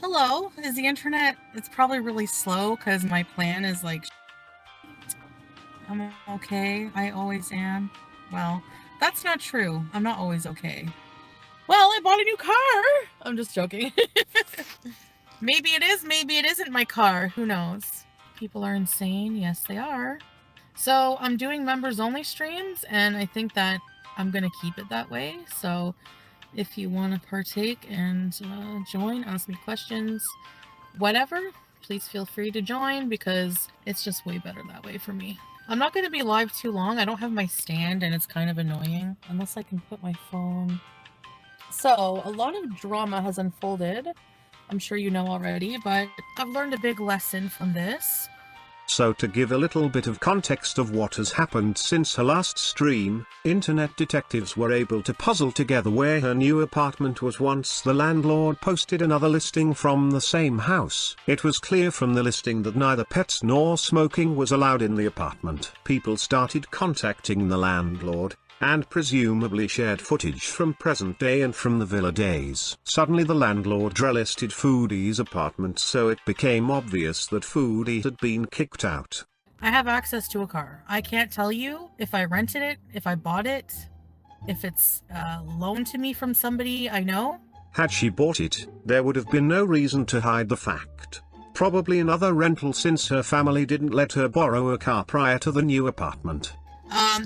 Hello, is the internet? It's probably really slow because my plan is like, I'm okay. I always am. Well, that's not true. I'm not always okay. Well, I bought a new car. I'm just joking. Maybe it is, maybe it isn't my car. Who knows? People are insane. Yes, they are. So I'm doing members only streams, and I think that I'm going to keep it that way. So if you want to partake and join, ask me questions, whatever, please feel free to join because it's just way better that way for me. I'm not going to be live too long. I don't have my stand and it's kind of annoying unless I can put my phone. So a lot of drama has unfolded. I'm sure you know already, but I've learned a big lesson from this. So to give a little bit of context of what has happened since her last stream, internet detectives were able to puzzle together where her new apartment was once the landlord posted another listing from the same house. It was clear from the listing that neither pets nor smoking was allowed in the apartment. People started contacting the landlord, and presumably shared footage from present day and from the villa days. Suddenly the landlord relisted Foodie's apartment, so it became obvious that Foodie had been kicked out. I have access to a car. I can't tell you if I rented it, if I bought it, if it's loaned to me from somebody I know. Had she bought it, there would have been no reason to hide the fact. Probably another rental since her family didn't let her borrow a car prior to the new apartment.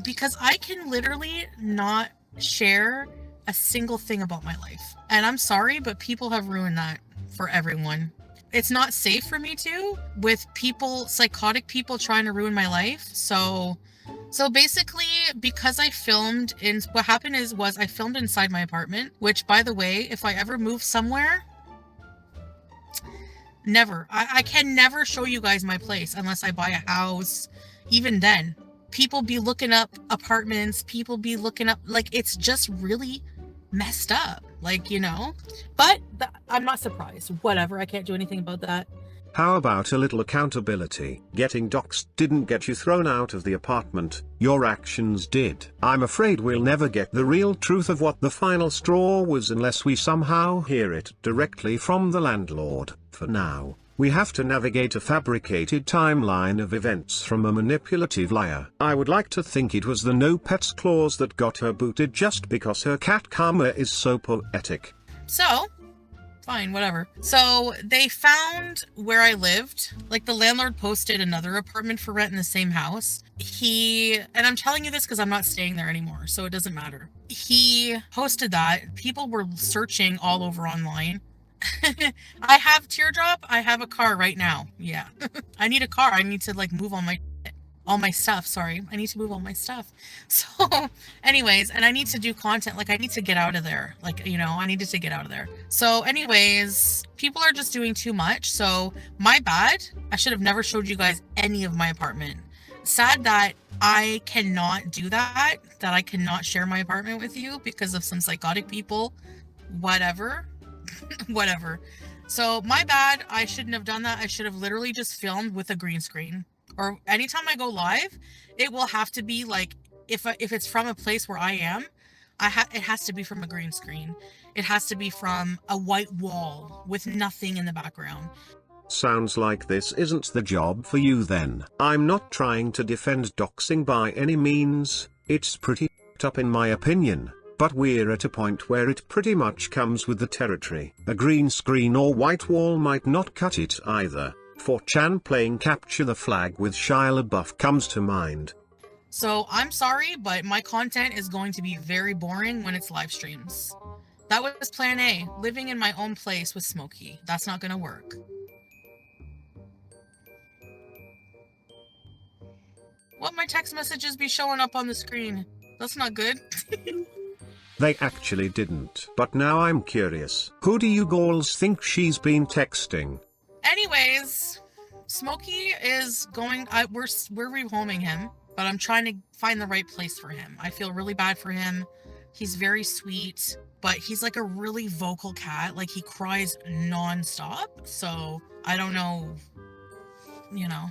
Because I can literally not share a single thing about my life. And I'm sorry, but people have ruined that for everyone. It's not safe for me to, with people, psychotic people trying to ruin my life. So basically, because I filmed what happened was I filmed inside my apartment, which, by the way, if I ever move somewhere, never. I can never show you guys my place unless I buy a house. Even then, people be looking up apartments, people be looking up, like, it's just really messed up, like, you know. But I'm not surprised. Whatever, I can't do anything about that. How about a little accountability? Getting doxed didn't get you thrown out of the apartment, your actions did. I'm afraid we'll never get the real truth of what the final straw was unless we somehow hear it directly from the landlord. For now, we have to navigate a fabricated timeline of events from a manipulative liar. I would like to think it was the no pets clause that got her booted just because her cat karma is so poetic. So, fine, whatever. So they found where I lived. Like, the landlord posted another apartment for rent in the same house. And I'm telling you this because I'm not staying there anymore, so it doesn't matter. He posted that. People were searching all over online. I have Teardrop. I have a car right now. Yeah. I need a car. I need to, like, move all my stuff. Sorry. I need to move all my stuff. So anyways, and I need to do content. Like, I need to get out of there. Like, you know, I needed to get out of there. So anyways, people are just doing too much. So my bad. I should have never showed you guys any of my apartment. Sad that I cannot do that I cannot share my apartment with you because of some psychotic people. Whatever. Whatever. So my bad. I shouldn't have done that. I should have literally just filmed with a green screen. Or anytime I go live, it will have to be like, if it's from a place where I am, it has to be from a green screen. It has to be from a white wall with nothing in the background. Sounds like this isn't the job for you then. I'm not trying to defend doxing by any means, it's pretty up in my opinion. But we're at a point where it pretty much comes with the territory. A green screen or white wall might not cut it either. 4chan playing Capture the Flag with Shia LaBeouf comes to mind. So I'm sorry, but my content is going to be very boring when it's live streams. That was plan A, living in my own place with Smokey. That's not gonna work. What, my text messages be showing up on the screen? That's not good. They actually didn't. But now I'm curious. Who do you girls think she's been texting? Anyways, Smokey is going. We're rehoming him, but I'm trying to find the right place for him. I feel really bad for him. He's very sweet, but he's like a really vocal cat. Like, he cries non-stop. So I don't know. You know.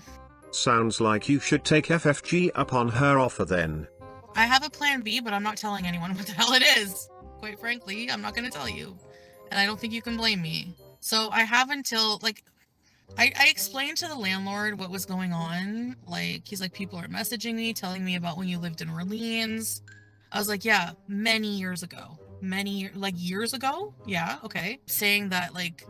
Sounds like you should take FFG up on her offer then. I have a plan B, but I'm not telling anyone what the hell it is. Quite frankly, I'm not going to tell you. And I don't think you can blame me. So I have until like I explained to the landlord what was going on. Like he's like, people are messaging me, telling me about when you lived in Orleans. I was like, yeah, many years ago. Like years ago? Yeah, okay. Saying that like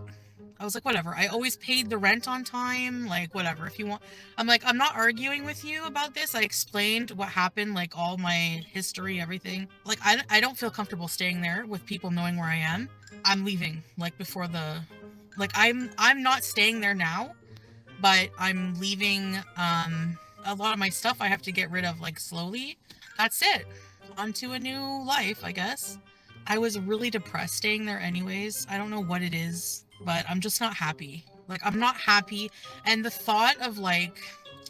I was like, whatever. I always paid the rent on time. Like, whatever. If you want, I'm like, I'm not arguing with you about this. I explained what happened, like all my history, everything. Like, I don't feel comfortable staying there with people knowing where I am. I'm leaving, like before the, like I'm not staying there now, but I'm leaving. A lot of my stuff I have to get rid of like slowly. That's it. On to a new life, I guess. I was really depressed staying there anyways. I don't know what it is, but I'm just not happy. Like I'm not happy, and the thought of like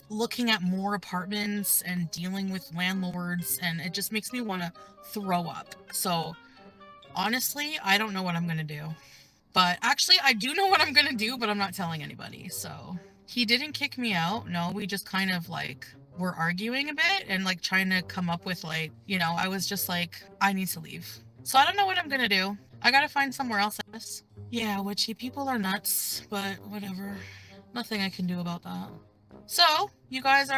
looking at more apartments and dealing with landlords, and it just makes me want to throw up. So honestly, I don't know what I'm going to do. But actually, I do know what I'm going to do, but I'm not telling anybody. So he didn't kick me out. No, we just kind of like were arguing a bit and like trying to come up with like, I was just like, I need to leave. So I don't know what I'm going to do. I got to find somewhere else, I guess. Yeah, witchy people are nuts, but whatever. Nothing I can do about that. So you guys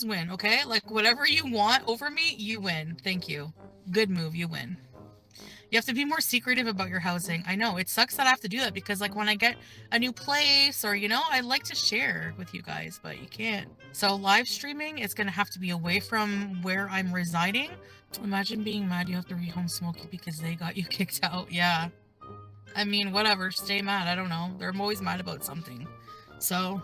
win, okay? Like whatever you want over me, you win. Thank you. Good move, you win. You have to be more secretive about your housing. I know, it sucks that I have to do that because like when I get a new place or, I like to share with you guys, but you can't. So live streaming is going to have to be away from where I'm residing. Imagine being mad you have to rehome Smokey because they got you kicked out. Yeah. I mean, whatever, stay mad. I don't know. They're always mad about something. So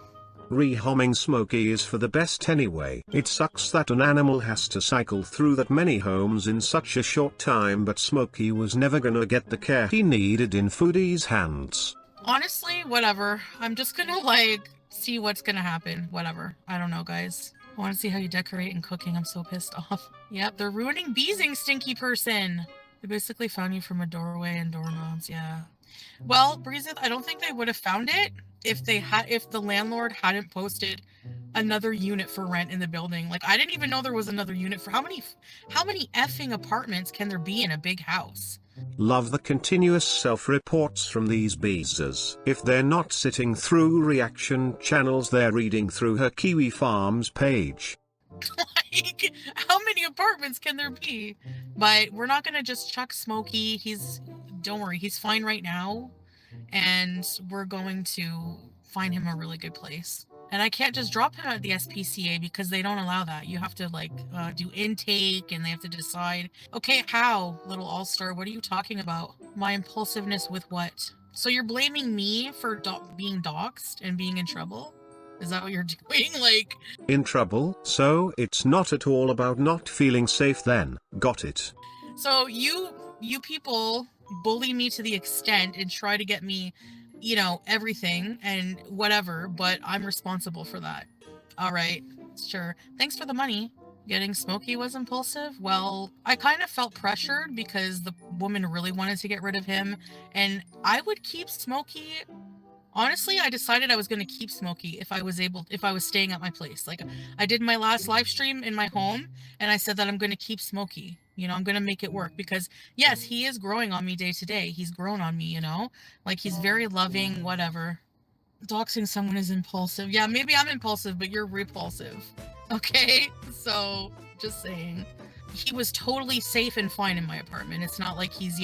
Rehoming Smokey is for the best anyway. It sucks that an animal has to cycle through that many homes in such a short time, but Smokey was never gonna get the care he needed in Foodie's hands. Honestly, whatever. I'm just gonna like see what's gonna happen. Whatever. I don't know, guys. I want to see how you decorate and cooking. I'm so pissed off. Yep, they're ruining Beezing, stinky person. They basically found you from a doorway and doorknobs. Yeah. Well, Breeze, I don't think they would have found it if the landlord hadn't posted another unit for rent in the building. Like I didn't even know there was another unit for how many effing apartments can there be in a big house? Love the continuous self-reports from these beezers. If they're not sitting through reaction channels, they're reading through her Kiwi Farms page. Like, how many apartments can there be? But we're not gonna just chuck Smokey. Don't worry, he's fine right now. And we're going to find him a really good place. And I can't just drop him at the SPCA because they don't allow that. You have to like do intake and they have to decide. Okay, how, little all-star? What are you talking about? My impulsiveness with what? So you're blaming me for being doxxed and being in trouble? Is that what you're doing? Like, in trouble? So it's not at all about not feeling safe then. Got it. So you people bully me to the extent and try to get me, everything and whatever, but I'm responsible for that. All right, sure. Thanks for the money. Getting Smokey was impulsive. Well, I kind of felt pressured because the woman really wanted to get rid of him, and I would keep Smokey. Honestly, I decided I was going to keep Smokey if I was staying at my place. Like I did my last live stream in my home and I said that I'm going to keep Smokey. I'm going to make it work because yes, he is growing on me day to day. He's grown on me, like he's very loving, whatever. Doxing someone is impulsive. Yeah, maybe I'm impulsive, but you're repulsive. Okay. So just saying. He was totally safe and fine in my apartment. It's not like he's,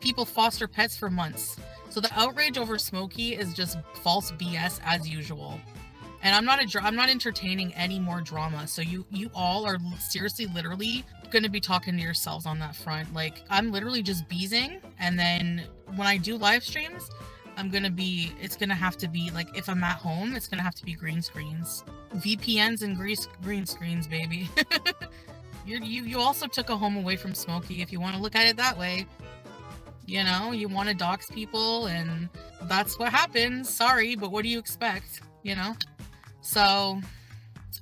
people foster pets for months. So the outrage over Smokey is just false BS as usual. And I'm not entertaining any more drama. So you all are seriously, literally going to be talking to yourselves on that front. Like I'm literally just beezing. And then when I do live streams, it's going to have to be like, if I'm at home, it's going to have to be green screens, VPNs and green screens, baby. You also took a home away from Smokey, if you want to look at it that way. You want to dox people, and that's what happens. Sorry, but what do you expect? So,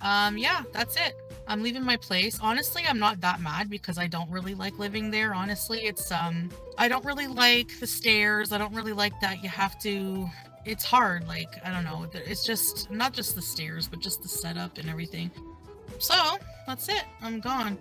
yeah, that's it. I'm leaving my place. Honestly, I'm not that mad because I don't really like living there. Honestly, it's, I don't really like the stairs. I don't really like that you have to, it's hard. Like, I don't know. It's just, not just the stairs, but just the setup and everything. So, that's it. I'm gone.